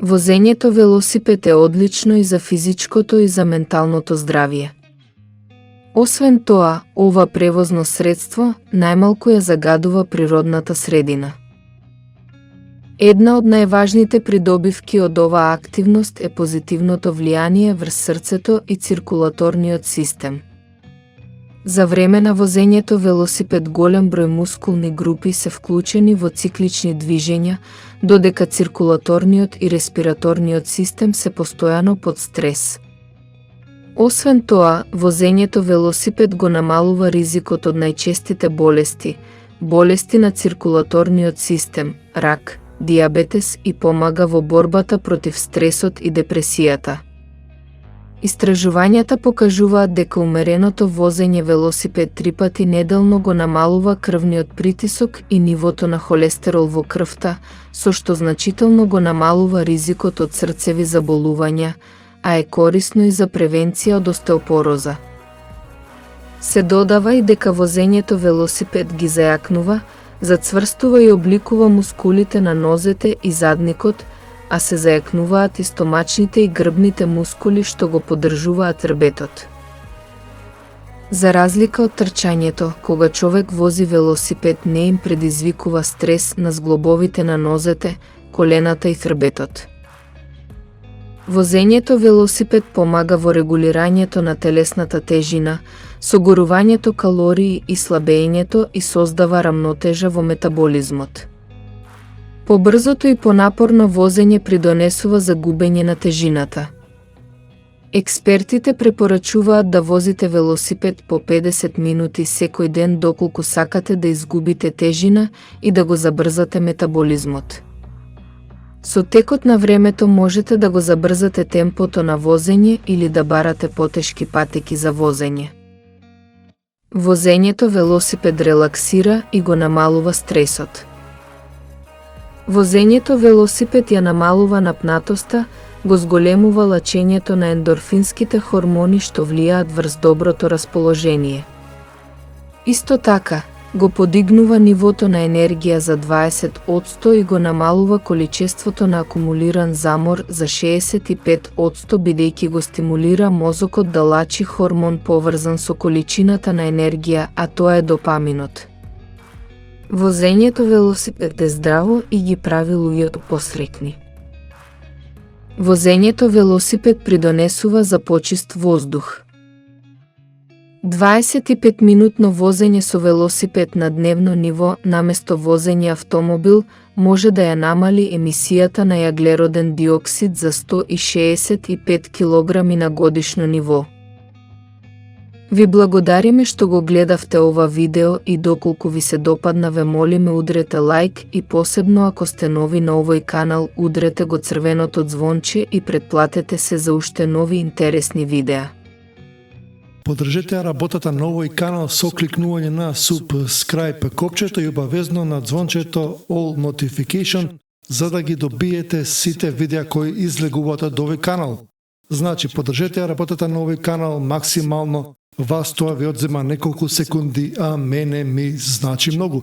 Возењето велосипед е одлично и за физичкото и за менталното здравје. Освен тоа, ова превозно средство најмалку ја загадува природната средина. Една од најважните придобивки од оваа активност е позитивното влијание врз срцето и циркулаторниот систем. За време на возењето велосипед голем број мускулни групи се вклучени во циклични движења, додека циркулаторниот и респираторниот систем се постојано под стрес. Освен тоа, возењето велосипед го намалува ризикот од најчестите болести, болести на циркулаторниот систем, рак, дијабетес и помага во борбата против стресот и депресијата. Истражувањата покажуваат дека умереното возење велосипед 3 пати неделно го намалува крвниот притисок и нивото на холестерол во крвта, со што значително го намалува ризикот од срцеви заболувања, а е корисно и за превенција од остеопороза. Се додава и дека возењето велосипед ги зајакнува, зацврстува и обликува мускулите на нозете и задникот, а се зајакнуваат и стомачните и грбните мускули што го поддржуваат хрбетот. За разлика од трчањето, кога човек вози велосипед не им предизвикува стрес на зглобовите на нозете, колената и хрбетот. Возењето велосипед помага во регулирањето на телесната тежина, согорувањето калории и слабењето и создава рамнотежа во метаболизмот. Побрзото и понапорно возење придонесува за губење на тежината. Експертите препорачуваат да возите велосипед по 50 минути секој ден доколку сакате да изгубите тежина и да го забрзате метаболизмот. Со текот на времето можете да го забрзате темпото на возење или да барате потешки патеки за возење. Возењето велосипед релаксира и го намалува стресот. Возењето велосипед ја намалува напнатоста, го зголемува лачењето на ендорфинските хормони што влијаат врз доброто расположение. Исто така, го подигнува нивото на енергија за 20% и го намалува количеството на акумулиран замор за 65% бидејќи го стимулира мозокот да лачи хормон поврзан со количината на енергија, а тоа е допаминот. Возењето велосипед е здраво и ги прави луѓето посреќни. Возењето велосипед придонесува за почист воздух. 25-минутно возење со велосипед на дневно ниво наместо возење автомобил може да ја намали емисијата на јаглероден диоксид за 165 килограми на годишно ниво. Ви благодариме што го гледавте ова видео и доколку ви се допадна ве молиме удрете лајк и посебно ако сте нови на овој канал удрете го црвеното ѕвонче и претплатете се за уште нови интересни видеа. Поддржете работата на овој канал со кликнување на subscribe копчето и обавезно на ѕвончето All Notification за да ги добиете сите видеа кои излегуваат од овој канал. Значи, поддржете работата на овој канал максимално. Вас тоа ви одзема неколку секунди, а мене ми значи многу.